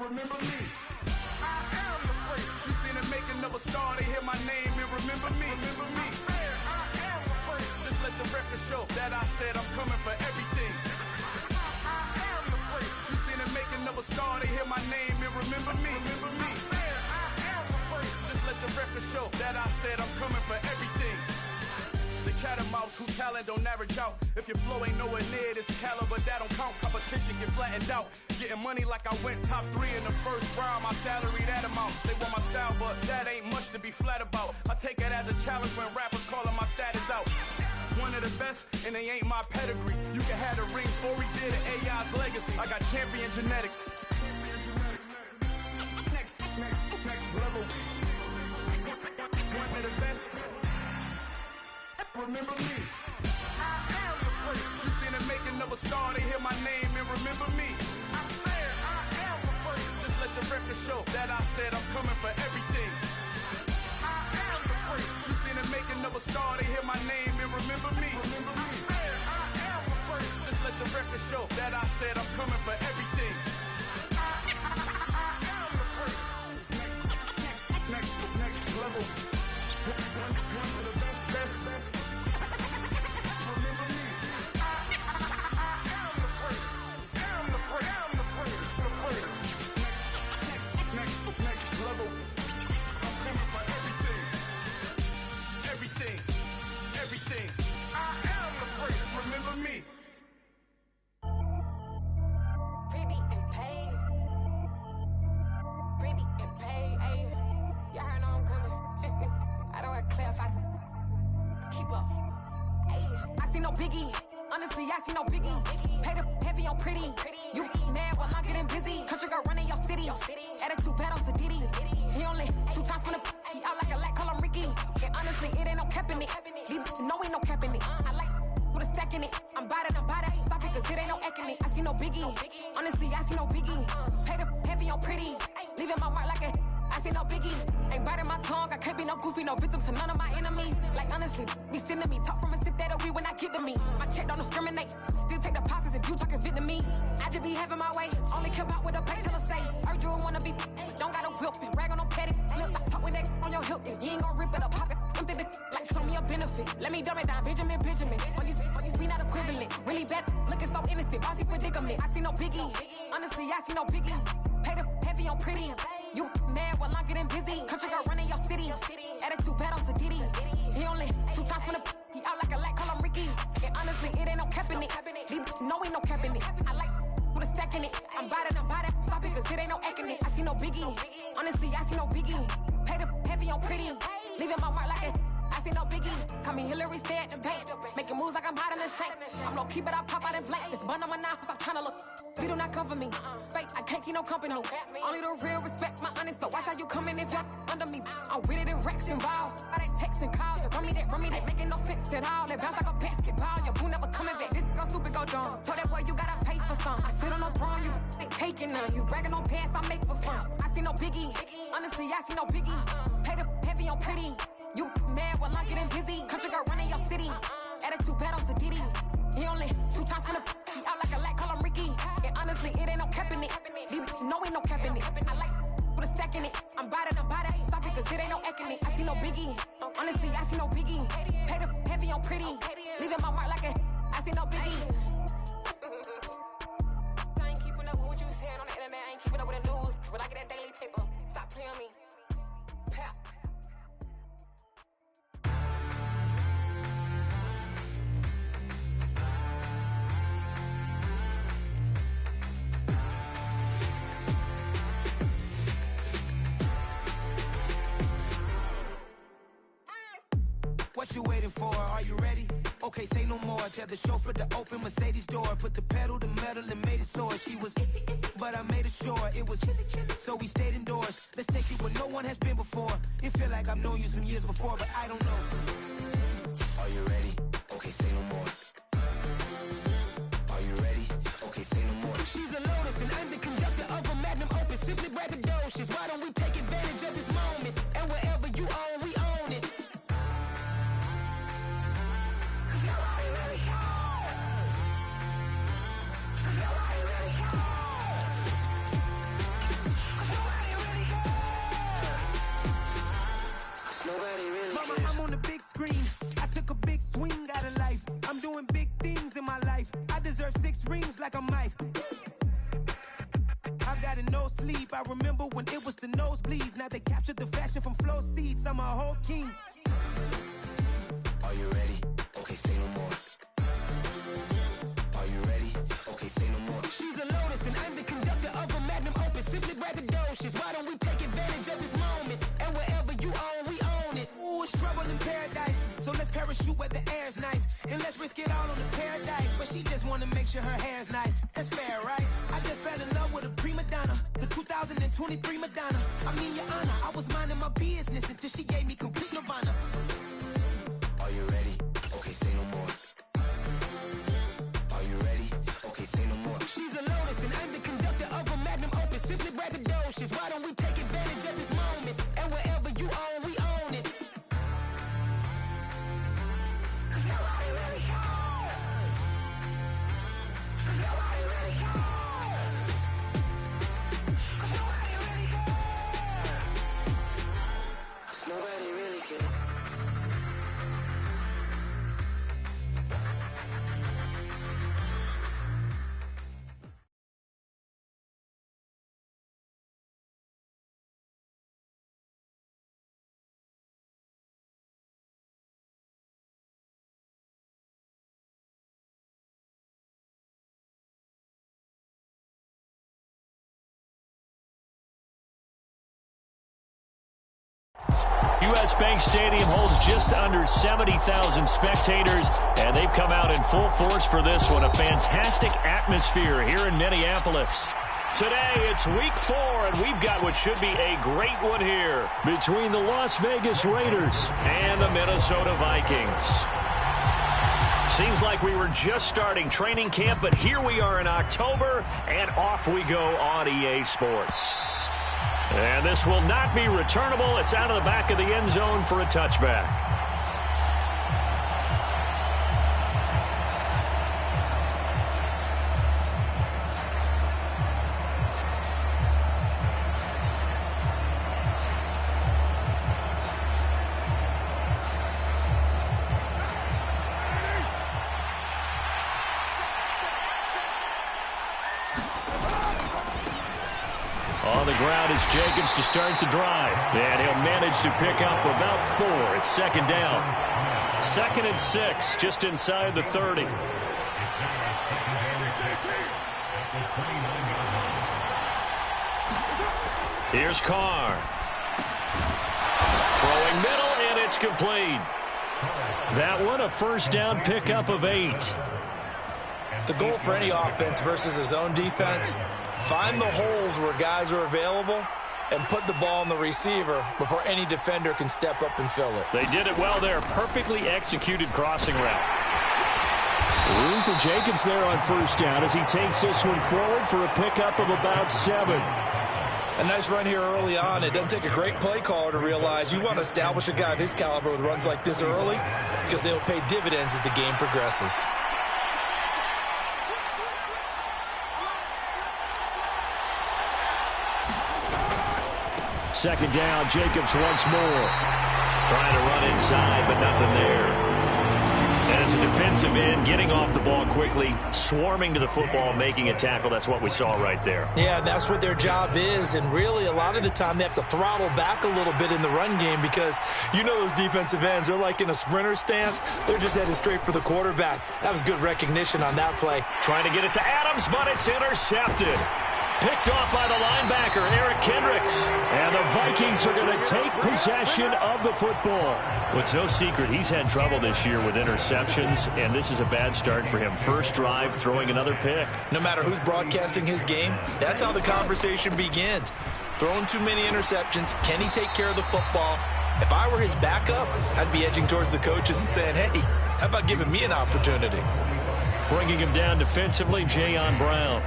remember me. I am the great. You seen the making of a star, they hear my name and remember me. Remember me. I am the great. Just let the record show that I said I'm coming for everything. I am the great. You seen the making of a star, they hear my name and remember me. Remember me. I am the great. Just let the record show that I said I'm coming for everything. The chattermouths who talent don't average out. If your flow ain't nowhere near this caliber, that don't count. Competition get flattened out. Getting money like I went top 3 in the first round. My salary that amount. They want my style, but that ain't much to be flat about. I take it as a challenge when rappers calling my status out. One of the best, and they ain't my pedigree. You can have the rings, or we did an AI's legacy. I got champion genetics. Next level. One of the best. Remember me. I am the great. You seen the making of a star, they hear my name and remember me. I said I am the great. Just let the record show that I said I'm coming for everything. I am the great. You seen the making of a star, they hear my name and remember me. Remember me. I said I am the great. Just let the record show that I said I'm coming for everything. I am the great. Next level. One of the best. Remember me. I am the great. I'm the great. Next level. I'm coming for everything. Everything. I am the great. Remember me. Pretty and paid. Ayy. Y'all heard know I'm coming. I don't want to clarify. Keep up. Ayy. I see no biggie. Honestly, I see no biggie. Pay the heavy on pretty. You mad while I'm getting busy. Country girl running your city. Attitude bad on Sadidi. He only 2 times from the he out like a lack, call him Ricky. And honestly, it ain't no cap in it. These know ain't no cap in it. I like with a stack in it. I'm bad. Stop it, cause it ain't no eck in it. I see no biggie. Honestly, I see no biggie. Pay the heavy on pretty. Leaving my mark like a I see no biggie. Ain't biting my tongue. I can't be no goofy, no victim to none of my enemies. Like honestly, be sending me talk from a sit that we when I get to me. My check don't discriminate. Still take deposits if you talking Vietnamese. I just be having my way. Only come out with a pay till I say. Heard you wanna be, don't got a whip and rag on no petty. Let's not talk with that on your hip. If you ain't gon' rip it up, pop it. Empty the like show me a benefit. Let me dumb it down, Benjamin. On these we not equivalent. Really bad, looking so innocent. Bossy predicament. I see no biggie. Honestly, I see no biggie. Pay the heavy on pretty. You mad while I'm getting busy. Country girl running your city. Attitude bad on Sadidi. He only 2 times from the he out like a lack, call him Ricky. And honestly, it ain't no cap in it. These know ain't no cap in it. I like with a stack in it. I'm bad. Stop it, cause it ain't no eck in it. I see no biggie. Honestly, I see no biggie. Pay the heavy on pretty. Leaving my mark like a I see no biggie. Call me Hillary, stay at the bank. Making moves like I'm hot in the shank. I'm low key, but I pop out in blank. This bun on my knife, stop trying to look. They do not come for me. Fake, I can't keep no company. Only the real respect my honest. So watch how you coming if you're under me. I'm with it and Rex involved. Why they texting calls? Just run me that. Making no sense at all. They bounce like a basketball. Your boo never coming back. This go stupid, go dumb. Told that boy you gotta pay for some. I sit on no throne, you ain't taking none. You bragging on pants, I make for fun. I see no biggie. Honestly, I see no biggie. Pay the heavy on pretty. You mad while I'm getting busy. Country girl running your city. Attitude bad on Sadidi. He only 2 times from the he out like a lack, call him Ricky. And honestly, it ain't no cap in it. These know ain't no cap in it. I like with a stack in it. I'm bad. Stop it, cause it ain't no eck in it. I see no biggie. Honestly, I see no biggie. Pay the heavy on pretty. Leaving my mark like a I see no biggie. I ain't keeping up with what you saying on the internet. I ain't keeping up with the news. But I get that daily paper. Stop playing on me. Pap. What you waiting for? Are you ready? Okay, say no more. Tell the chauffeur to open Mercedes door. Put the pedal to metal and made it soar. She was, but I made it sure it was. So we stayed indoors. Let's take it where no one has been before. It feel like I've known you some years before, but I don't know. Are you ready? Okay, say no more. Are you ready? Okay, say no more. She's a Lotus and I'm the conductor of a magnum opus. Simply braggadocious. Why don't we take advantage of this moment? And wherever you own, we own it. in my life. I deserve 6 rings like I'm Mike. I've got no sleep. I remember when it was the nosebleeds. Now they captured the fashion from flow seats. I'm a whole king. Are you ready? Okay, say no more. Are you ready? Okay, say no more. She's a lotus and I'm the conductor of a magnum opus. Simply braggadocious. Why don't we take advantage of this moment? And wherever you own, we own it. Ooh, it's trouble in paradise. So let's parachute where the air's nice. And let's risk it all on the paradise. But she just wanna make sure her hair's nice. That's fair, right? I just fell in love with a prima donna. The 2023 Madonna. I mean, your honor, I was minding my business until she gave me complete nirvana. Are you ready? Okay, say no more. Are you ready? Okay, say no more. She's a lotus and I'm the conductor of a magnum opus. Simply braggadocious. Why don't we take advantage of this moment? And wherever you own, we own it. Cause nobody really cares. Cause nobody really cares. Cause nobody really cares. Nobody really cares. U.S. Bank Stadium holds just under 70,000 spectators, and they've come out in full force for this one. A fantastic atmosphere here in Minneapolis. Today, it's week 4, and we've got what should be a great one here between the Las Vegas Raiders and the Minnesota Vikings. Seems like we were just starting training camp, but here we are in October, and off we go on EA Sports. And this will not be returnable. It's out of the back of the end zone for a touchback. On the ground is Jacobs to start the drive. And he'll manage to pick up about 4. It's second down. 2nd and 6, just inside the 30. Here's Carr. Throwing middle, and it's complete. That one a first down pickup of 8. The goal for any offense versus his own defense, find the holes where guys are available and put the ball on the receiver before any defender can step up and fill it. They did it well there. Perfectly executed crossing route. Room for Jacobs there on first down as he takes this one forward for a pickup of about 7. A nice run here early on. It doesn't take a great play caller to realize you want to establish a guy of his caliber with runs like this early because they'll pay dividends as the game progresses. Second down, Jacobs once more. Trying to run inside, but nothing there. And as a defensive end, getting off the ball quickly, swarming to the football, making a tackle. That's what we saw right there. Yeah, that's what their job is. And really, a lot of the time, they have to throttle back a little bit in the run game because you know those defensive ends, they're like in a sprinter stance. They're just headed straight for the quarterback. That was good recognition on that play. Trying to get it to Adams, but it's intercepted. Picked off by the linebacker, Eric Kendricks. And the Vikings are going to take possession of the football. Well, it's no secret he's had trouble this year with interceptions, and this is a bad start for him. First drive, throwing another pick. No matter who's broadcasting his game, that's how the conversation begins. Throwing too many interceptions. Can he take care of the football? If I were his backup, I'd be edging towards the coaches and saying, hey, how about giving me an opportunity? Bringing him down defensively, Jayon Brown.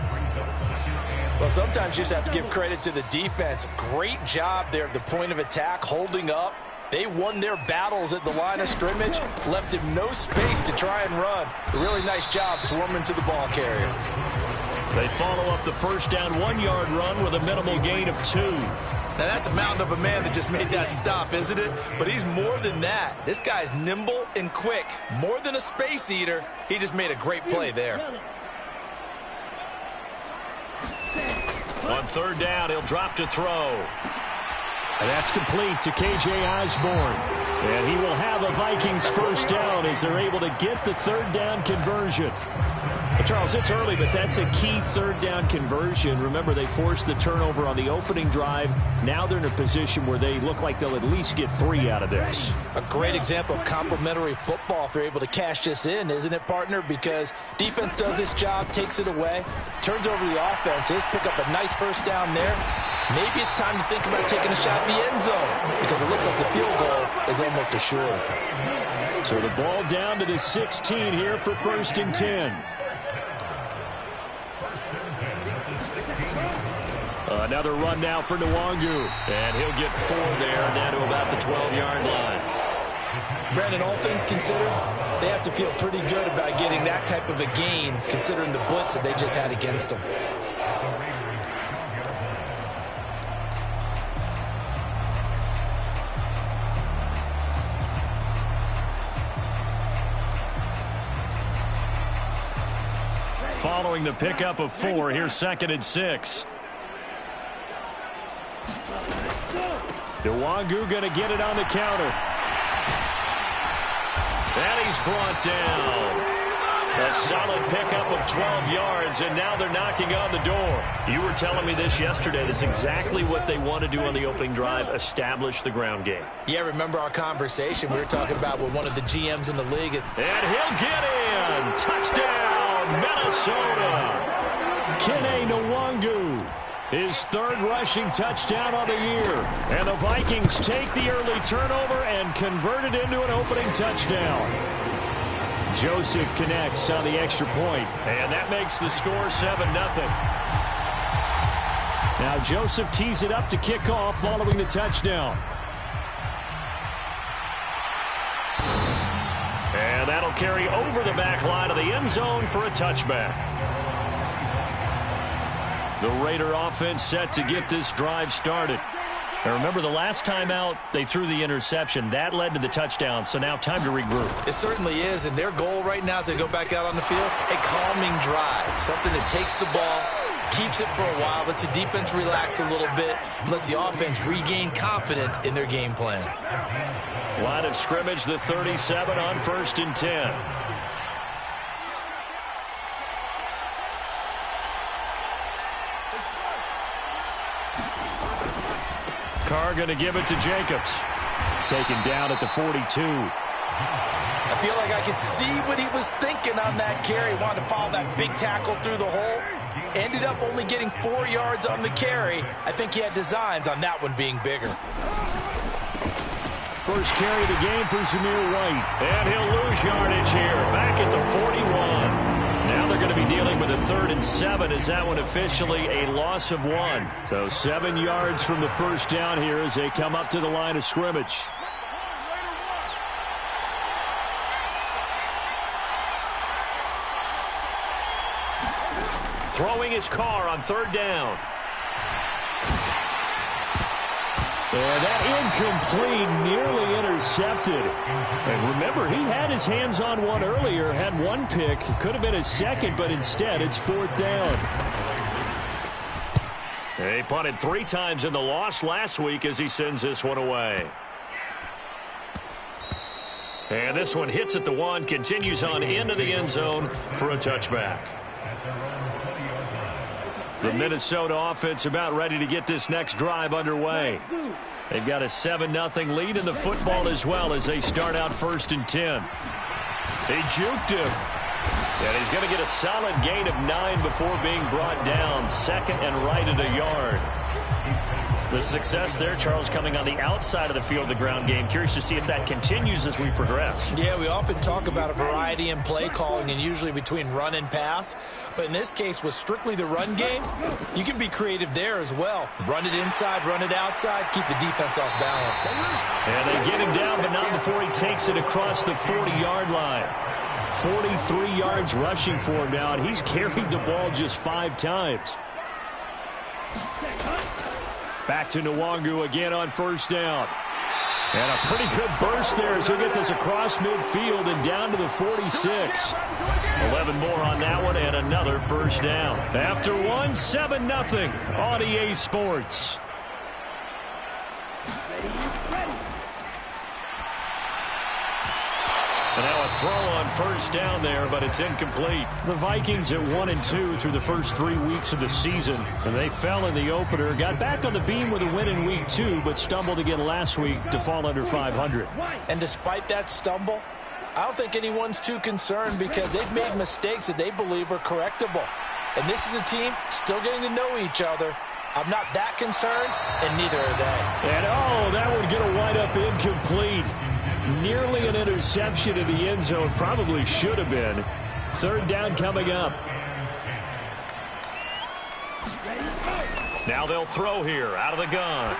Well, sometimes you just have to give credit to the defense. Great job there at the point of attack, holding up. They won their battles at the line of scrimmage, left him no space to try and run. A really nice job swarming to the ball carrier. They follow up the first down 1-yard run with a minimal gain of 2. Now, that's a mountain of a man that just made that stop, isn't it? But he's more than that. This guy's nimble and quick. More than a space eater. He just made a great play there. On third down, he'll drop to throw. And that's complete to K.J. Osborne. And he will have a Vikings first down as they're able to get the third down conversion. Well, Charles, it's early, but that's a key third down conversion. Remember, they forced the turnover on the opening drive. Now they're in a position where they look like they'll at least get 3 out of this. A great example of complementary football if they're able to cash this in, isn't it, partner? Because defense does this job, takes it away, turns over the offense. They just pick up a nice first down there. Maybe it's time to think about taking a shot in the end zone because it looks like the field goal is almost assured. So the ball down to the 16 here for 1st and 10. Another run now for Nwangu. And he'll get 4 there, down to about the 12-yard line. Brandon, all things considered, they have to feel pretty good about getting that type of a gain considering the blitz that they just had against them. Following the pickup of 4, here's 2nd and 6. Nwangu going to get it on the counter. And he's brought down. A solid pickup of 12 yards, and now they're knocking on the door. You were telling me this yesterday. That's exactly what they want to do on the opening drive, establish the ground game. Yeah, remember our conversation? We were talking about with one of the GMs in the league. And he'll get in. Touchdown, Minnesota. Kene Nwangu. His 3rd rushing touchdown on the year. And the Vikings take the early turnover and convert it into an opening touchdown. Joseph connects on the extra point. And that makes the score 7-0. Now Joseph tees it up to kick off following the touchdown. And that'll carry over the back line of the end zone for a touchback. The Raider offense set to get this drive started. Now remember, the last time out, they threw the interception. That led to the touchdown, so now time to regroup. It certainly is, and their goal right now as they go back out on the field, a calming drive, something that takes the ball, keeps it for a while, lets the defense relax a little bit, and lets the offense regain confidence in their game plan. Line of scrimmage, the 37 on 1st and 10. Carr going to give it to Jacobs. Taken down at the 42. I feel like I could see what he was thinking on that carry. Wanted to follow that big tackle through the hole. Ended up only getting 4 yards on the carry. I think he had designs on that one being bigger. First carry of the game for Zamir White. And he'll lose yardage here. Back at the 41. Now they're going to be dealing with a 3rd and 7 as that one officially a loss of 1. So 7 yards from the first down here as they come up to the line of scrimmage. Throwing his Carr on 3rd down. And that incomplete, nearly intercepted. And remember, he had his hands on one earlier, had 1 pick. Could have been his 2nd, but instead it's 4th down. He punted 3 times in the loss last week as he sends this one away. And this one hits at the 1, continues on into the end zone for a touchback. The Minnesota offense about ready to get this next drive underway. They've got a 7-0 lead in the football as well as they start out 1st and 10. They juked him. And he's going to get a solid gain of 9 before being brought down. 2nd and right at a yard. The success there, Charles, coming on the outside of the field of the ground game. Curious to see if that continues as we progress. Yeah, we often talk about a variety in play calling and usually between run and pass. But in this case, with strictly the run game, you can be creative there as well. Run it inside, run it outside, keep the defense off balance. And they get him down, but not before he takes it across the 40-yard line. 43 yards rushing for him now, and he's carried the ball just 5 times. Back to Nwangu again on first down. And a pretty good burst there as he'll get this across midfield and down to the 46. 11 more on that one and another first down. After one, 7-0 on EA Sports. And now a throw on first down there, but it's incomplete. The Vikings at 1-2 through the first 3 weeks of the season. And they fell in the opener, got back on the beam with a win in week 2, but stumbled again last week to fall under 500. And despite that stumble, I don't think anyone's too concerned because they've made mistakes that they believe are correctable. And this is a team still getting to know each other. I'm not that concerned, and neither are they. And, oh, that would get a wind-up incomplete. Nearly an interception in the end zone. Probably should have been. Third down coming up. Now they'll throw here out of the gun.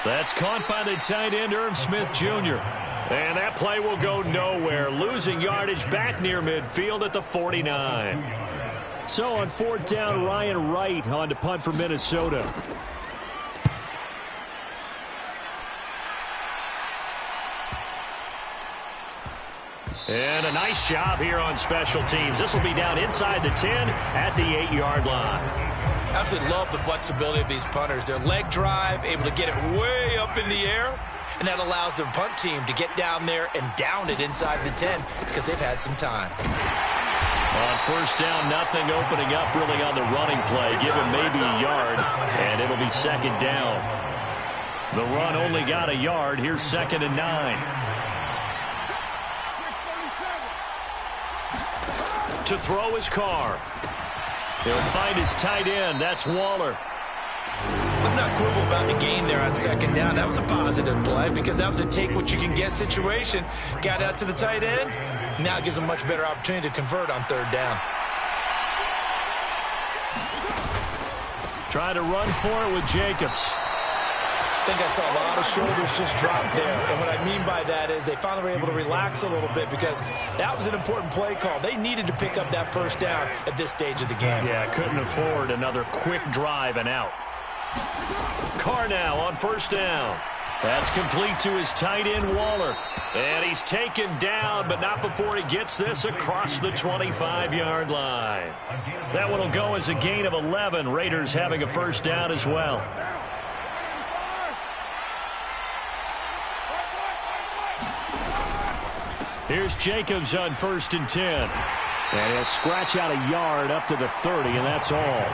That's caught by the tight end, Irv Smith Jr. And that play will go nowhere. Losing yardage back near midfield at the 49. So on fourth down, Ryan Wright on to punt for Minnesota. And a nice job here on special teams. This will be down inside the 10 at the 8-yard line. Absolutely love the flexibility of these punters. Their leg drive, able to get it way up in the air, and that allows their punt team to get down there and down it inside the 10 because they've had some time. On first down, nothing opening up really on the running play. Give him maybe a yard, and it'll be second down. The run only got a yard. Here's 2nd and 9. To throw his Carr. He'll find his tight end. That's Waller. Let's not quibble about the gain there on second down. That was a positive play because that was a take-what-you-can-get situation. Got out to the tight end. Now it gives him a much better opportunity to convert on third down. Trying to run for it with Jacobs. I think I saw a lot of shoulders just drop there. And what I mean by that is they finally were able to relax a little bit because that was an important play call. They needed to pick up that first down at this stage of the game. Yeah, couldn't afford another quick drive and out. Carr now on first down. That's complete to his tight end, Waller. And he's taken down, but not before he gets this across the 25-yard line. That one will go as a gain of 11. Raiders having a first down as well. Here's Jacobs on 1st and 10. And he'll scratch out a yard up to the 30, and that's all.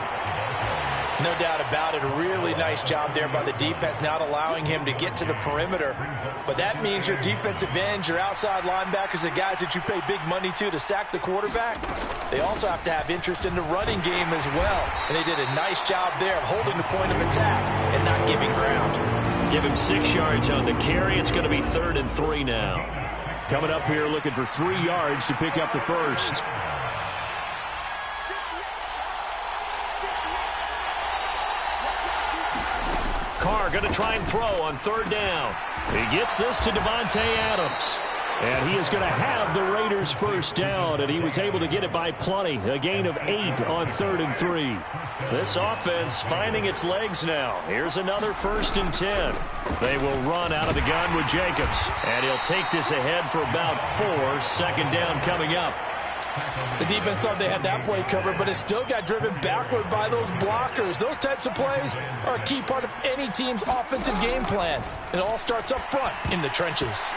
No doubt about it. A really nice job there by the defense, not allowing him to get to the perimeter. But that means your defensive ends, your outside linebackers, the guys that you pay big money to sack the quarterback, they also have to have interest in the running game as well. And they did a nice job there of holding the point of attack and not giving ground. Give him 6 yards on the carry. It's going to be 3rd and 3 now. Coming up here looking for 3 yards to pick up the first. Carr going to try and throw on 3rd down. He gets this to Devontae Adams. And he is going to have the Raiders' first down, and he was able to get it by plenty. A gain of 8 on 3rd and 3. This offense finding its legs now. Here's another 1st and 10. They will run out of the gun with Jacobs. And he'll take this ahead for about 4. 2nd down coming up. The defense thought they had that play covered, but it still got driven backward by those blockers. Those types of plays are a key part of any team's offensive game plan. It all starts up front in the trenches.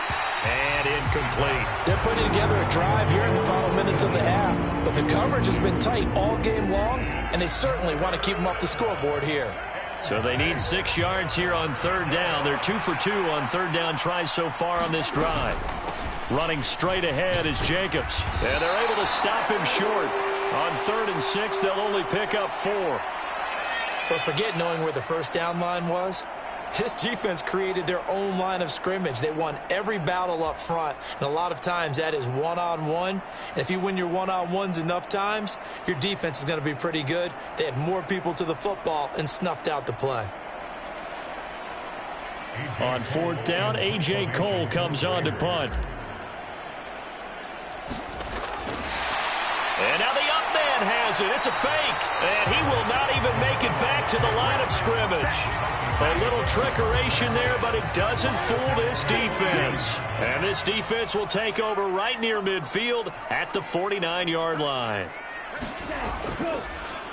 And incomplete. They're putting together a drive here in the final minutes of the half, but the coverage has been tight all game long, and they certainly want to keep them off the scoreboard here. So they need 6 yards here on 3rd down. They're 2 for 2 on 3rd down tries so far on this drive. Running straight ahead is Jacobs. And they're able to stop him short. On 3rd and 6, they'll only pick up 4. But forget knowing where the first down line was. This defense created their own line of scrimmage. They won every battle up front. And a lot of times that is one-on-one. And if you win your one-on-ones enough times, your defense is going to be pretty good. They had more people to the football and snuffed out the play. On 4th down, A.J. Cole comes on to punt. And now the up man has it. It's a fake. And he will not even make it back to the line of scrimmage. A little trickeration there, but it doesn't fool this defense. And this defense will take over right near midfield at the 49-yard line.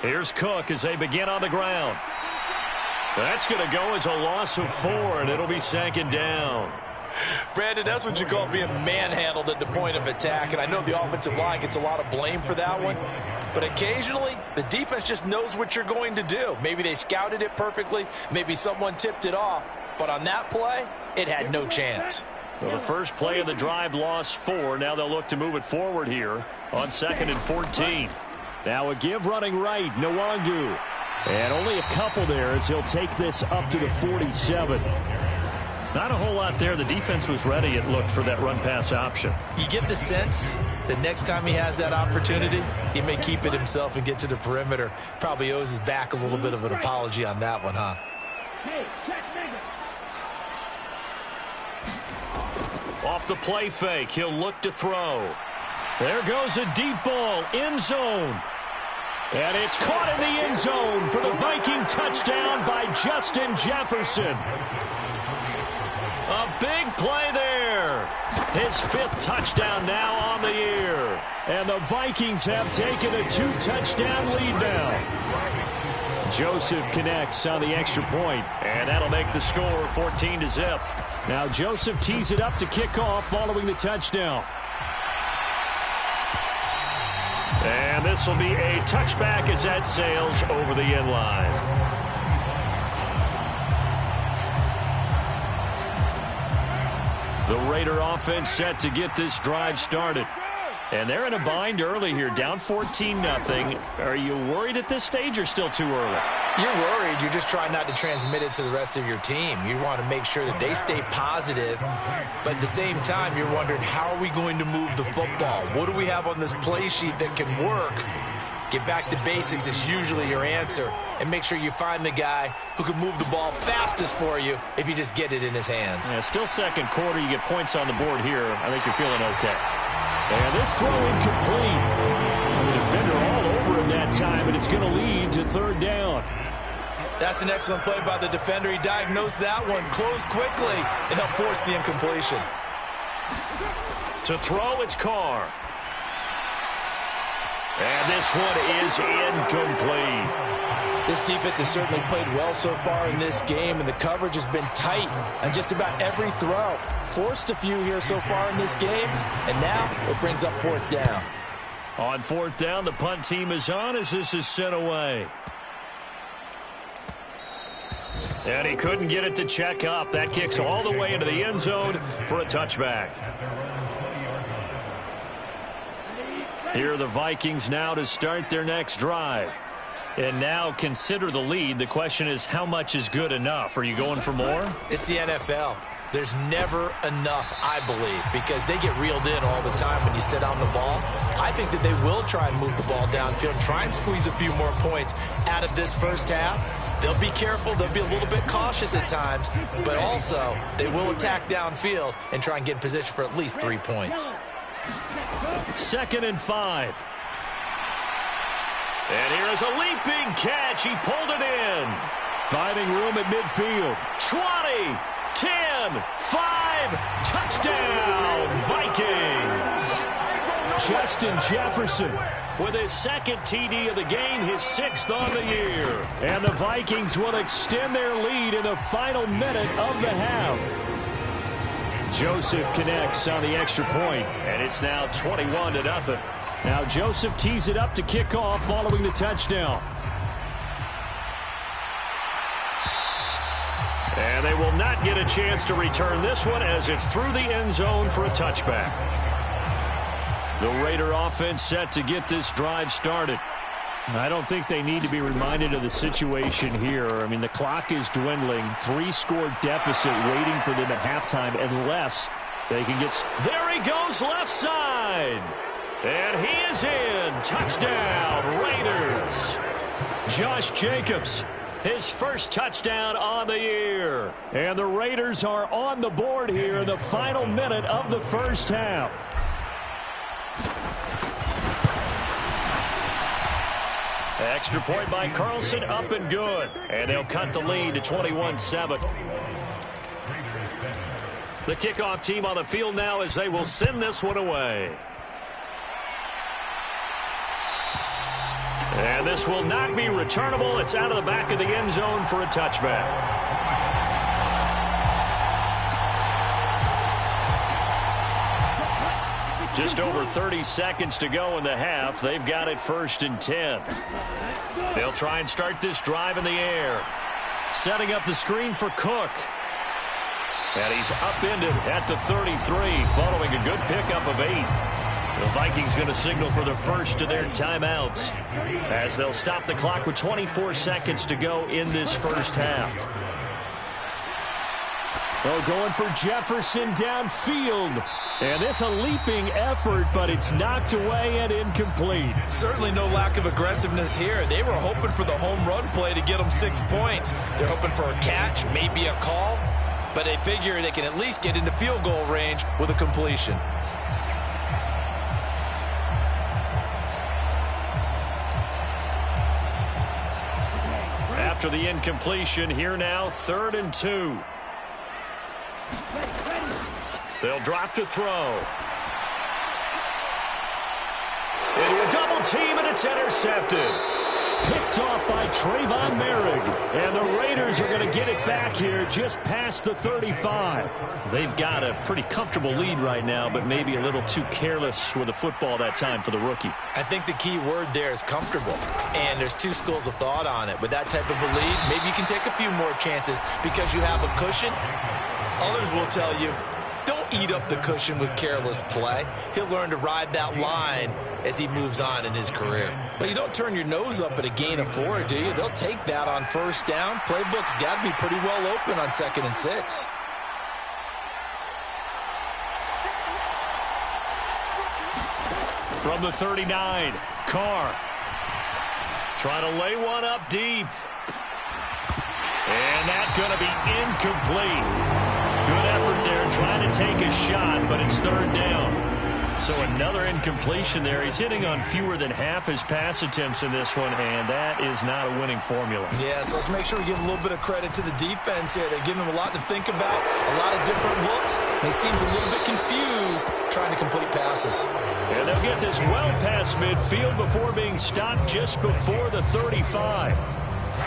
Here's Cook as they begin on the ground. That's going to go as a loss of 4, and it'll be second down. Brandon, that's what you call being manhandled at the point of attack, and I know the offensive line gets a lot of blame for that one, but occasionally the defense just knows what you're going to do. Maybe they scouted it perfectly, maybe someone tipped it off, but on that play, it had no chance. Well, the first play of the drive lost 4. Now they'll look to move it forward here on 2nd and 14. Now a give running right, Nwangu. And only a couple there as he'll take this up to the 47. Not a whole lot there. The defense was ready, it looked, for that run-pass option. You get the sense that next time he has that opportunity, he may keep it himself and get to the perimeter. Probably owes his back a little bit of an apology on that one, huh? Off the play fake, he'll look to throw. There goes a deep ball, end zone. And it's caught in the end zone for the Viking touchdown by Justin Jefferson. A big play there. His 5th touchdown now on the year. And the Vikings have taken a 2-touchdown lead now. Joseph connects on the extra point, and that'll make the score 14-0. Now Joseph tees it up to kick off following the touchdown. And this will be a touchback as that sails over the end line. The Raider offense set to get this drive started. And they're in a bind early here, down 14-0. Are you worried at this stage or still too early? You're worried. You're just trying not to transmit it to the rest of your team. You want to make sure that they stay positive. But at the same time, you're wondering, how are we going to move the football? What do we have on this play sheet that can work? Get back to basics is usually your answer. And make sure you find the guy who can move the ball fastest for you if you just get it in his hands. Yeah, still second quarter. You get points on the board here. I think you're feeling okay. And this throw incomplete. The defender all over him that time, and it's going to lead to 3rd down. That's an excellent play by the defender. He diagnosed that one, closed quickly, and helped force the incompletion. To throw, it's Carr. And this one is incomplete. This defense has certainly played well so far in this game, and the coverage has been tight on just about every throw. Forced a few here so far in this game, and now it brings up 4th down. On 4th down, the punt team is on as this is sent away. And he couldn't get it to check up. That kicks all the way into the end zone for a touchback. Here are the Vikings now to start their next drive. And now consider the lead. The question is, how much is good enough? Are you going for more? It's the NFL. There's never enough, I believe, because they get reeled in all the time when you sit on the ball. I think that they will try and move the ball downfield, try and squeeze a few more points out of this first half. They'll be careful. They'll be a little bit cautious at times, but also they will attack downfield and try and get in position for at least 3 points. 2nd and 5. And here is a leaping catch. He pulled it in. Finding room at midfield. 20, 10, 5, touchdown, Vikings. Justin Jefferson with his 2nd TD of the game, his 6th on the year. And the Vikings will extend their lead in the final minute of the half. Joseph connects on the extra point, and it's now 21-0. Now Joseph tees it up to kick off following the touchdown. And they will not get a chance to return this one as it's through the end zone for a touchback. The Raider offense set to get this drive started. I don't think they need to be reminded of the situation here. I mean, the clock is dwindling. 3-score deficit waiting for them at halftime unless they can get... There he goes left side. And he is in. Touchdown, Raiders. Josh Jacobs, his first touchdown on the year. And the Raiders are on the board here in the final minute of the first half. Extra point by Carlson, up and good. And they'll cut the lead to 21-7. The kickoff team on the field now as they will send this one away. And this will not be returnable. It's out of the back of the end zone for a touchback. Just over 30 seconds to go in the half. They've got it 1st and 10. They'll try and start this drive in the air. Setting up the screen for Cook. And he's upended at the 33 following a good pickup of 8. The Vikings going to signal for the first of their timeouts as they'll stop the clock with 24 seconds to go in this first half. Oh, going for Jefferson downfield. And this a leaping effort, but it's knocked away and incomplete. Certainly no lack of aggressiveness here. They were hoping for the home run play to get them 6 points. They're hoping for a catch, maybe a call, but they figure they can at least get into field goal range with a completion. After the incompletion, here now, 3rd and 2. They'll drop to throw. Into a double team, and it's intercepted. Picked off by Trayvon Merrick. And the Raiders are going to get it back here just past the 35. They've got a pretty comfortable lead right now, but maybe a little too careless with the football that time for the rookie. I think the key word there is comfortable. And there's 2 schools of thought on it. With that type of a lead, maybe you can take a few more chances because you have a cushion. Others will tell you, don't eat up the cushion with careless play. He'll learn to ride that line as he moves on in his career. But you don't turn your nose up at a gain of 4, do you? They'll take that on 1st down. Playbook's got to be pretty well open on 2nd and 6. From the 39, Carr. Trying to lay one up deep. And that's going to be incomplete. Good effort there, trying to take a shot, but it's 3rd down. So another incompletion there. He's hitting on fewer than half his pass attempts in this one, and that is not a winning formula. Yeah, so let's make sure we give a little bit of credit to the defense here. They're giving him a lot to think about, a lot of different looks, and he seems a little bit confused trying to complete passes. And they'll get this well past midfield before being stopped just before the 35.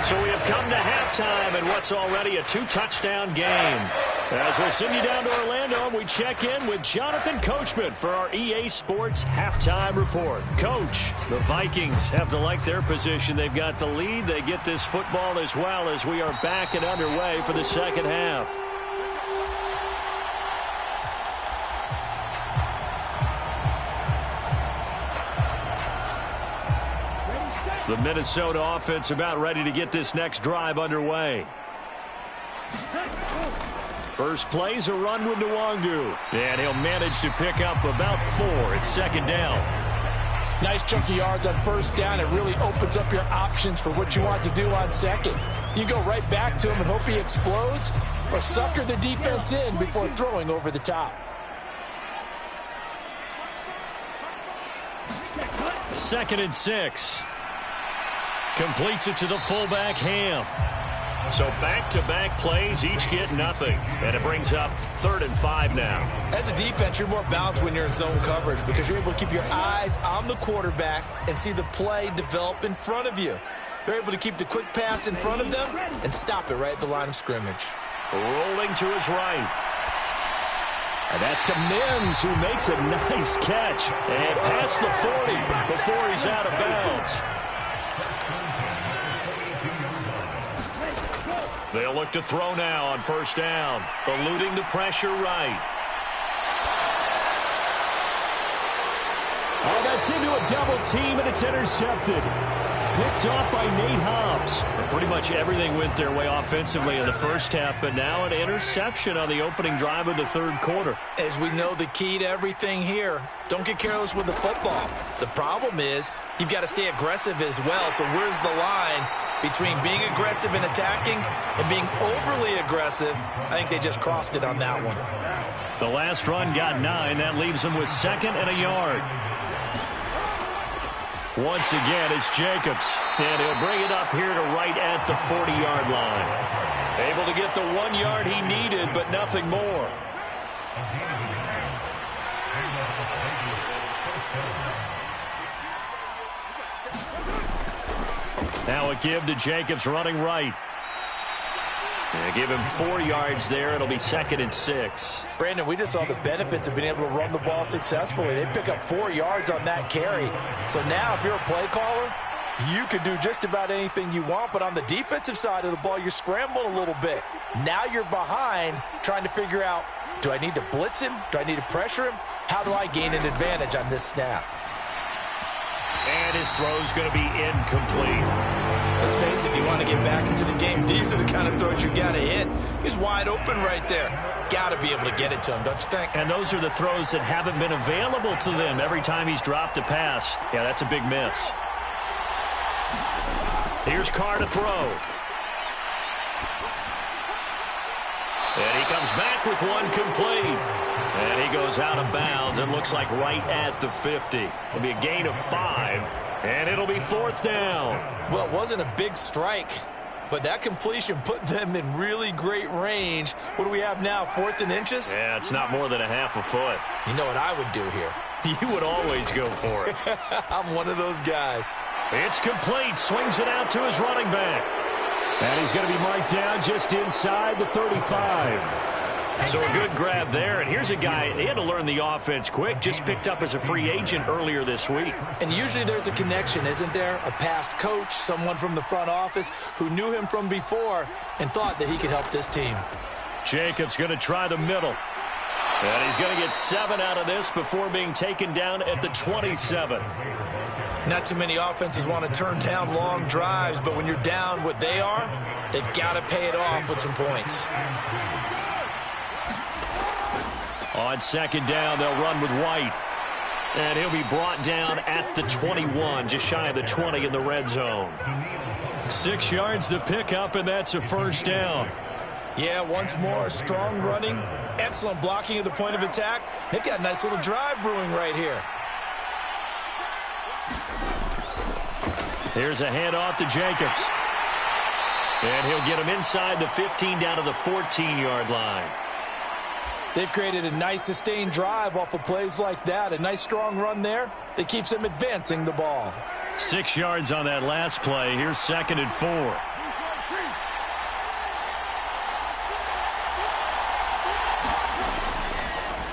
So we have come to halftime in what's already a 2-touchdown game. As we'll send you down to Orlando, we check in with Jonathan Coachman for our EA Sports Halftime Report. Coach, the Vikings have to like their position. They've got the lead. They get this football as well as we are back and underway for the second half. The Minnesota offense about ready to get this next drive underway. First play's a run with Nwangu. And he'll manage to pick up about 4. It's 2nd down. Nice chunky yards on 1st down. It really opens up your options for what you want to do on 2nd. You go right back to him and hope he explodes, or sucker the defense in before throwing over the top. 2nd and 6. Completes it to the fullback, Ham. So back-to-back plays, each get nothing. And it brings up 3rd and 5 now. As a defense, you're more balanced when you're in zone coverage because you're able to keep your eyes on the quarterback and see the play develop in front of you. They're able to keep the quick pass in front of them and stop it right at the line of scrimmage. Rolling to his right. And that's to Mims, who makes a nice catch. And past the 40 before he's out of bounds. They'll look to throw now on 1st down. Eluding the pressure right. Oh, that's into a double team, and it's intercepted. Picked off by Nate Hobbs. Pretty much everything went their way offensively in the first half, but now an interception on the opening drive of the 3rd quarter. As we know, the key to everything here, don't get careless with the football. The problem is you've got to stay aggressive as well. So where's the line between being aggressive and attacking and being overly aggressive? I think they just crossed it on that one. The last run got 9. That leaves them with 2nd and a yard. Once again, it's Jacobs. And he'll bring it up here to right at the 40-yard line. Able to get the 1 yard he needed, but nothing more. Now a give to Jacobs running right. They give him 4 yards there. It'll be 2nd and 6. Brandon, we just saw the benefits of being able to run the ball successfully. They pick up 4 yards on that carry. So now if you're a play caller, you can do just about anything you want. But on the defensive side of the ball, you're scrambling a little bit. Now you're behind trying to figure out, do I need to blitz him? Do I need to pressure him? How do I gain an advantage on this snap? And his throw's going to be incomplete. Let's face it, if you want to get back into the game, these are the kind of throws you got to hit. He's wide open right there. Got to be able to get it to him, don't you think? And those are the throws that haven't been available to them every time he's dropped a pass. Yeah, that's a big miss. Here's Carr to throw. And he comes back with one complete. And he goes out of bounds. It looks like right at the 50. It'll be a gain of 5, and it'll be 4th down. Well, it wasn't a big strike, but that completion put them in really great range. What do we have now, 4th and inches? Yeah, it's not more than a half a foot. You know what I would do here? You would always go for it. I'm one of those guys. It's complete. Swings it out to his running back. And he's going to be marked down just inside the 35. So a good grab there, and here's a guy, he had to learn the offense quick, just picked up as a free agent earlier this week. And usually there's a connection, isn't there? A past coach, someone from the front office who knew him from before and thought that he could help this team. Jacobs going to try the middle. And he's going to get 7 out of this before being taken down at the 27. Not too many offenses want to turn down long drives, but when you're down what they are, they've got to pay it off with some points. On 2nd down, they'll run with White. And he'll be brought down at the 21, just shy of the 20 in the red zone. 6 yards to pick up, and that's a 1st down. Yeah, once more, strong running, excellent blocking at the point of attack. They've got a nice little drive brewing right here. Here's a handoff to Jacobs. And he'll get him inside the 15 down to the 14-yard line. They've created a nice sustained drive off of plays like that. A nice strong run there that keeps them advancing the ball. 6 yards on that last play. Here's 2nd and 4.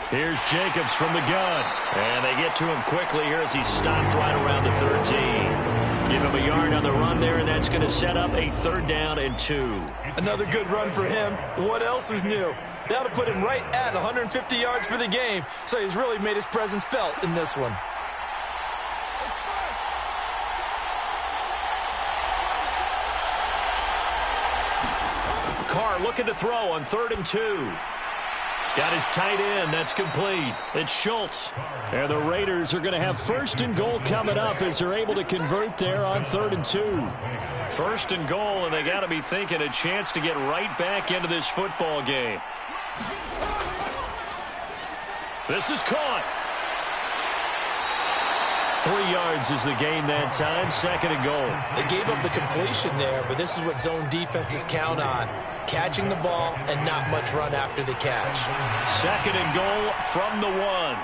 Here's Jacobs from the gun. And they get to him quickly here as he stopped right around the 13. Give him a yard on the run there, and that's going to set up a 3rd down and 2. Another good run for him. What else is new? That'll put him right at 150 yards for the game, so he's really made his presence felt in this one. Carr looking to throw on 3rd and 2. Got his tight end. That's complete. It's Schultz. And the Raiders are going to have 1st and goal coming up as they're able to convert there on 3rd and 2. 1st and goal, and they got to be thinking a chance to get right back into this football game. This is caught. 3 yards is the gain that time. 2nd and goal. They gave up the completion there, but this is what zone defenses count on. Catching the ball and not much run after the catch. 2nd and goal from the 1.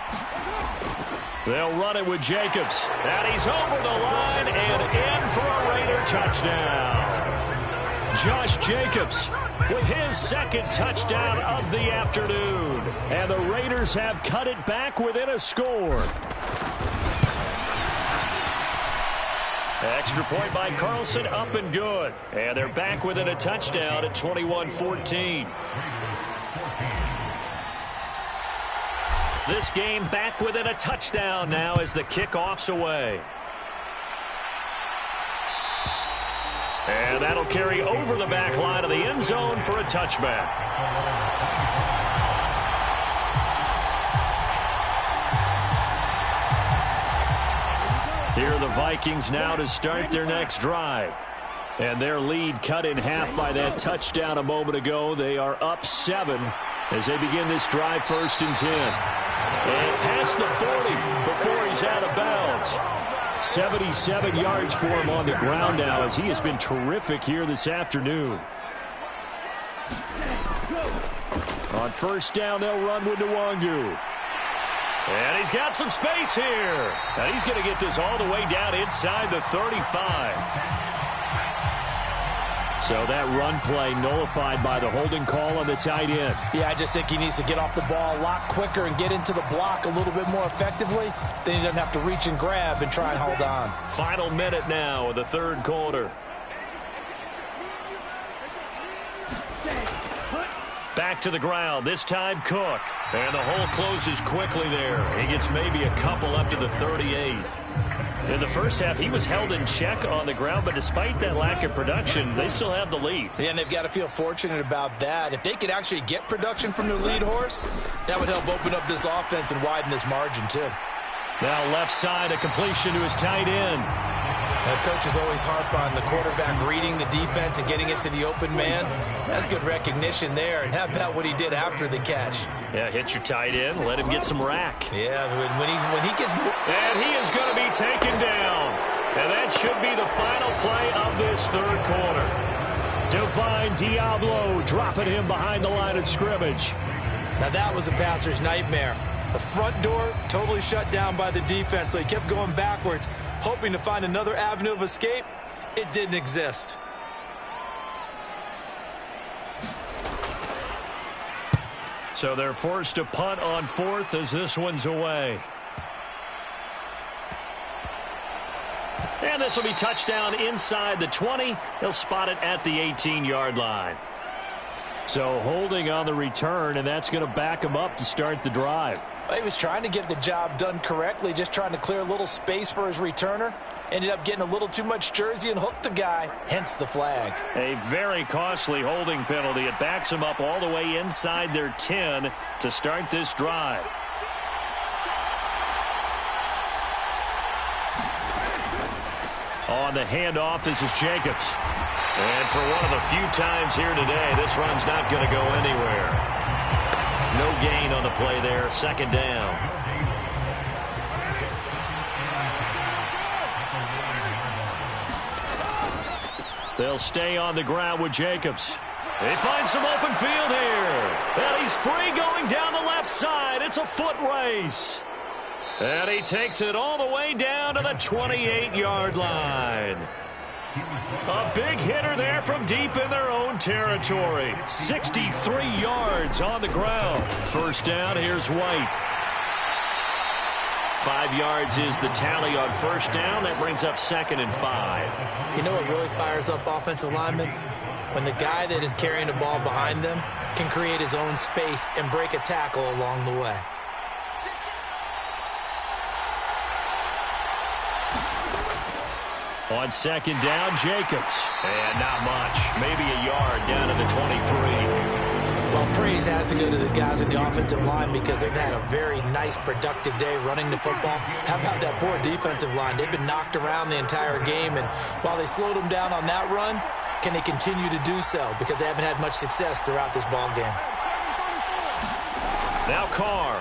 They'll run it with Jacobs. And he's over the line and in for a Raider touchdown. Josh Jacobs with his 2nd touchdown of the afternoon. And the Raiders have cut it back within a score. Extra point by Carlson, up and good. And they're back within a touchdown at 21-14. This game back within a touchdown now as the kickoff's away. And that'll carry over the back line of the end zone for a touchback. Here are the Vikings now to start their next drive. And their lead cut in half by that touchdown a moment ago. They are up 7 as they begin this drive, 1st and 10. And past the 40 before he's out of bounds. 77 yards for him on the ground now, as he has been terrific here this afternoon. On first down, they'll run with Nwangu. And he's got some space here. And he's going to get this all the way down inside the 35. So that run play nullified by the holding call on the tight end. Yeah, I just think he needs to get off the ball a lot quicker and get into the block a little bit more effectively. Then he doesn't have to reach and grab and try and hold on. Final minute now of the third quarter. Back to the ground, this time Cook. And the hole closes quickly there. He gets maybe a couple up to the 38. In the first half, he was held in check on the ground, but despite that lack of production, they still have the lead. Yeah, and they've got to feel fortunate about that. If they could actually get production from their lead horse, that would help open up this offense and widen this margin, too. Now left side, a completion to his tight end. Coaches always harp on the quarterback reading the defense and getting it to the open man. That's good recognition there. And how about what he did after the catch? Yeah, hit your tight end, let him get some rack. Yeah, when he gets... And he is going to be taken down. And that should be the final play of this third quarter. Divine Diablo dropping him behind the line of scrimmage. Now that was a passer's nightmare. The front door totally shut down by the defense, so he kept going backwards, hoping to find another avenue of escape. It didn't exist. So they're forced to punt on fourth as this one's away. And this will be touchdown inside the 20. They'll spot it at the 18-yard line. So holding on the return, and that's going to back him up to start the drive. He was trying to get the job done correctly, just trying to clear a little space for his returner. Ended up getting a little too much jersey and hooked the guy, hence the flag. A very costly holding penalty. It backs him up all the way inside their 10 to start this drive. On the handoff, this is Jacobs. And for one of the few times here today, this run's not going to go anywhere. No gain on the play there. Second down. They'll stay on the ground with Jacobs. They find some open field here. And he's free going down the left side. It's a foot race. And he takes it all the way down to the 28-yard line. A big hitter there from deep in their own territory. 63 yards on the ground. First down, here's White. 5 yards is the tally on first down. That brings up 2nd and 5. You know what really fires up offensive linemen? When the guy that is carrying the ball behind them can create his own space and break a tackle along the way. On second down, Jacobs. And not much. Maybe a yard down to the 23. Well, praise has to go to the guys in the offensive line because they've had a very nice, productive day running the football. How about that poor defensive line? They've been knocked around the entire game, and while they slowed them down on that run, can they continue to do so? Because they haven't had much success throughout this ball game. Now Carr.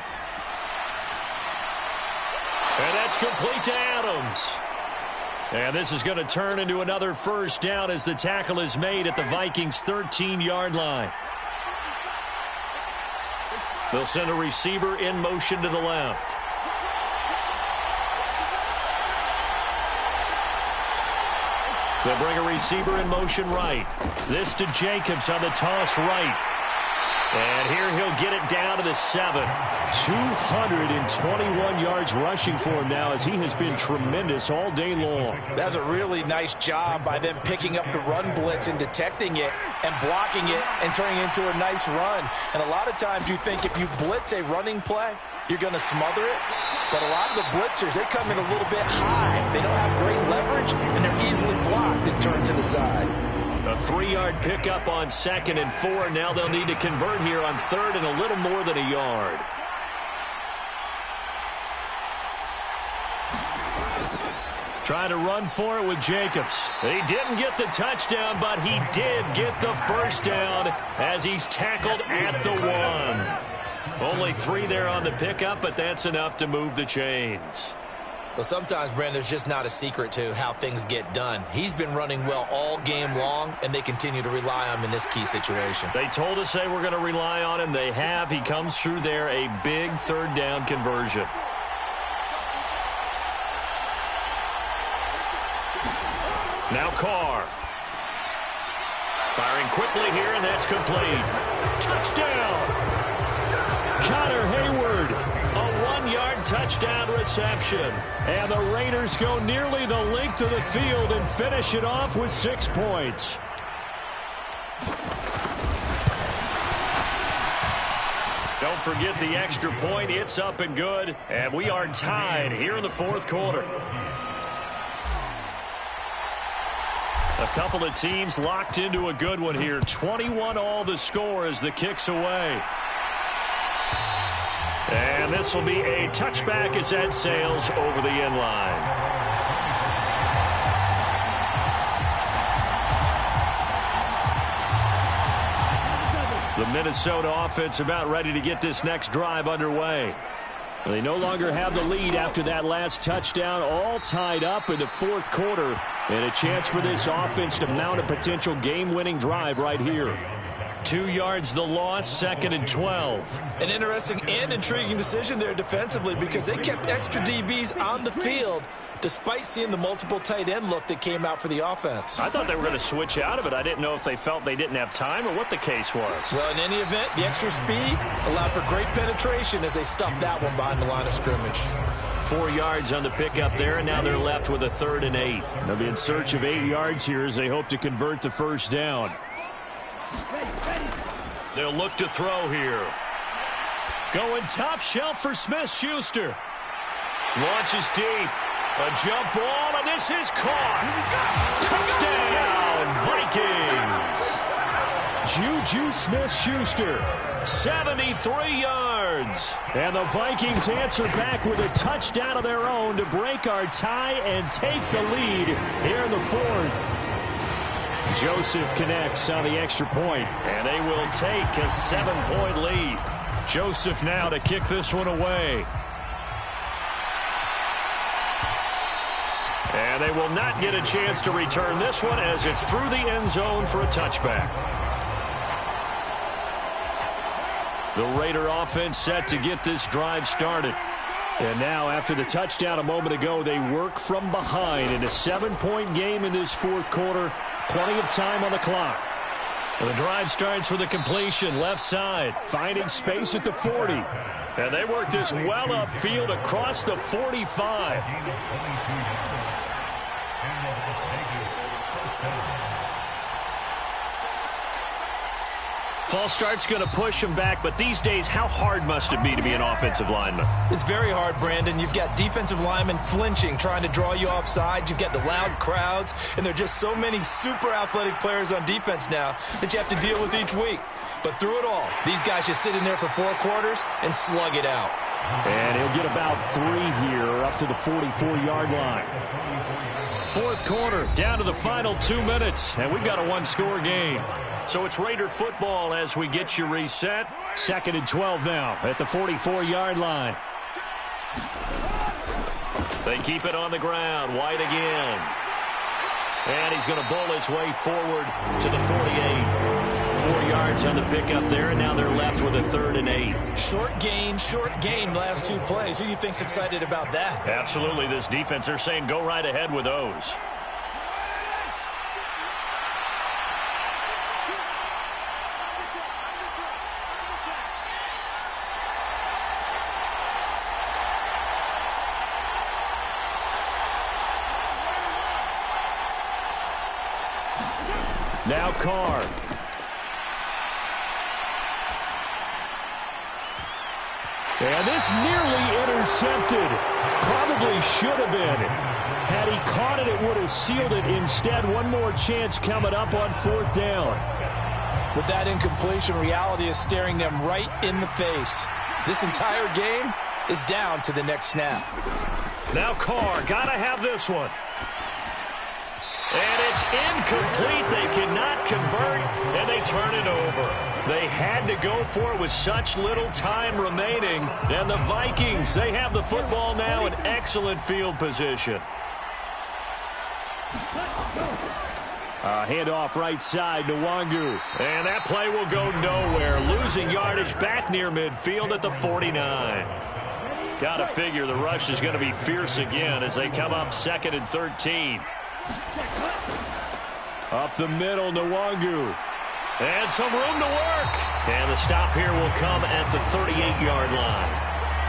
And that's complete to Adams. And this is going to turn into another first down as the tackle is made at the Vikings' 13-yard line. They'll send a receiver in motion to the left. They'll bring a receiver in motion right. This to Jacobs on the toss right. And here he'll get it down to the 7. 221 yards rushing for him now, as he has been tremendous all day long. That's a really nice job by them picking up the run blitz and detecting it and blocking it and turning it into a nice run. And a lot of times you think if you blitz a running play, you're going to smother it. But a lot of the blitzers, they come in a little bit high. They don't have great leverage, and they're easily blocked and turned to the side. A 3-yard pickup on 2nd and 4. Now they'll need to convert here on 3rd and a little more than a yard. Trying to run for it with Jacobs. He didn't get the touchdown, but he did get the first down as he's tackled at the 1. Only 3 there on the pickup, but that's enough to move the chains. Well, sometimes, Brandon, there's just not a secret to how things get done. He's been running well all game long, and they continue to rely on him in this key situation. They told us they were going to rely on him. They have. He comes through there, a big third down conversion. Now Carr. Firing quickly here, and that's complete. Touchdown! Connor Hayward, a 1-yard touchdown reception. And the Raiders go nearly the length of the field and finish it off with 6 points. Don't forget the extra point. It's up and good. And we are tied here in the fourth quarter. A couple of teams locked into a good one here. 21 all the score as the kick's away. And this will be a touchback as that sails over the end line. The Minnesota offense about ready to get this next drive underway. They no longer have the lead after that last touchdown, all tied up in the fourth quarter, and a chance for this offense to mount a potential game-winning drive right here. 2 yards the loss, 2nd and 12. An interesting and intriguing decision there defensively because they kept extra DBs on the field despite seeing the multiple tight end look that came out for the offense. I thought they were going to switch out of it. I didn't know if they felt they didn't have time or what the case was. Well, in any event, the extra speed allowed for great penetration as they stuffed that one behind the line of scrimmage. 4 yards on the pickup there, and now they're left with a 3rd and 8. They'll be in search of 8 yards here as they hope to convert the first down. They'll look to throw here. Going top shelf for Smith-Schuster. Launches deep. A jump ball, and this is caught. Touchdown, Vikings. Juju Smith-Schuster, 73 yards. And the Vikings answer back with a touchdown of their own to break our tie and take the lead here in the fourth. Joseph connects on the extra point, and they will take a 7-point lead. Joseph now to kick this one away. And they will not get a chance to return this one as it's through the end zone for a touchback. The Raider offense set to get this drive started. And now, after the touchdown a moment ago, they work from behind in a 7-point game in this fourth quarter. Plenty of time on the clock. And the drive starts with a completion left side, finding space at the 40. And they work this well upfield across the 45. False start's going to push him back, but these days, how hard must it be to be an offensive lineman? It's very hard, Brandon. You've got defensive linemen flinching, trying to draw you offside. You've got the loud crowds, and there are just so many super athletic players on defense now that you have to deal with each week. But through it all, these guys just sit in there for 4 quarters and slug it out. And he'll get about 3 here up to the 44-yard line. Fourth quarter, down to the final 2 minutes, and we've got a 1-score game. So it's Raider football as we get you reset. 2nd and 12 now at the 44-yard line. They keep it on the ground. White again. And he's going to bowl his way forward to the 48. 4 yards on the pickup there, and now they're left with a 3rd and 8. Short gain, last 2 plays. Who do you think's excited about that? Absolutely. This defense, they're saying go right ahead with those. Now Carr. And this nearly intercepted. Probably should have been. Had he caught it, it would have sealed it. Instead, one more chance coming up on 4th down. With that incompletion, reality is staring them right in the face. This entire game is down to the next snap. Now Carr, gotta have this one. And it's incomplete. They cannot convert, and they turn it over. They had to go for it with such little time remaining. And the Vikings, they have the football now in excellent field position. Handoff right side, Nwangu. And that play will go nowhere. Losing yardage back near midfield at the 49. Got to figure the rush is going to be fierce again as they come up 2nd and 13. Up the middle, Nwangu. And some room to work. And the stop here will come at the 38-yard line.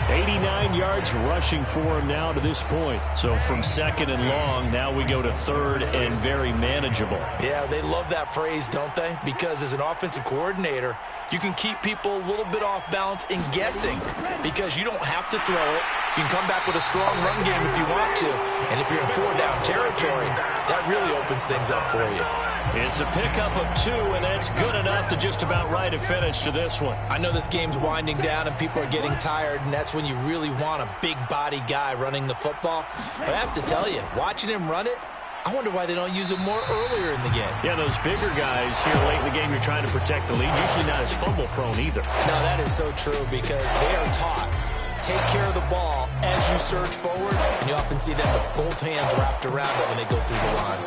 89 yards rushing for him now to this point. So from 2nd and long, now we go to 3rd and very manageable. Yeah, they love that phrase, don't they? Because as an offensive coordinator, you can keep people a little bit off balance and guessing because you don't have to throw it. You can come back with a strong run game if you want to. And if you're in 4-down territory, that really opens things up for you. It's a pickup of 2, and that's good enough to just about write a finish to this one. I know this game's winding down and people are getting tired, and that's when you really want a big body guy running the football. But I have to tell you, watching him run it, I wonder why they don't use him more earlier in the game. Yeah, those bigger guys here late in the game, you're trying to protect the lead. Usually not as fumble prone either. No, that is so true because they are taught. Take care of the ball as you surge forward, and you often see them with both hands wrapped around it when they go through the line.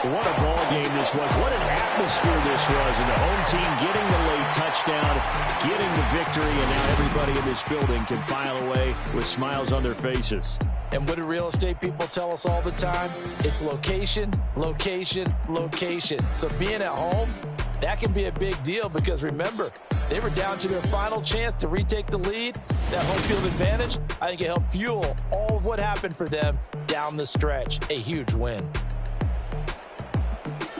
What a ball game this was. What an atmosphere this was. And the home team getting the late touchdown, getting the victory, and now everybody in this building can file away with smiles on their faces. And what do real estate people tell us all the time? It's location, location, location. So being at home, that can be a big deal because remember, they were down to their final chance to retake the lead. That home field advantage, I think it helped fuel all of what happened for them down the stretch. A huge win.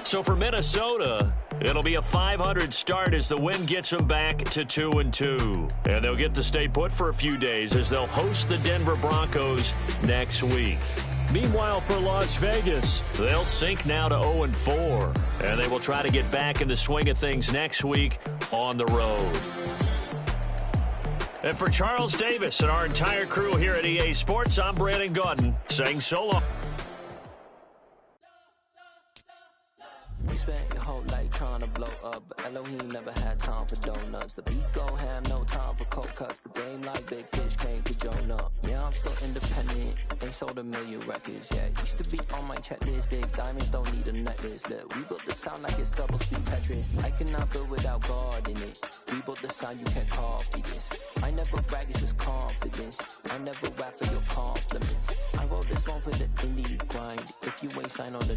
So for Minnesota, it'll be a 500 start as the win gets them back to 2-2. And they'll get to stay put for a few days as they'll host the Denver Broncos next week. Meanwhile, for Las Vegas, they'll sink now to 0-4. And they will try to get back in the swing of things next week on the road. And for Charles Davis and our entire crew here at EA Sports, I'm Brandon Gaudin saying so long. You spent your whole life trying to blow up, but Elohim never had time for donuts. The beat gon' have no time for cold cuts. The game like Big Pitch came to join up. Yeah, I'm still independent, ain't sold 1 million records yet. Used to be on my checklist, big diamonds don't need a necklace. Look, we built the sound like it's double speed Tetris. I cannot build without God in it. We built the sound, you can't copy this. I never brag, it's just confidence. I never rap for your compliments. I wrote this one for the indie grind. If you ain't signed on the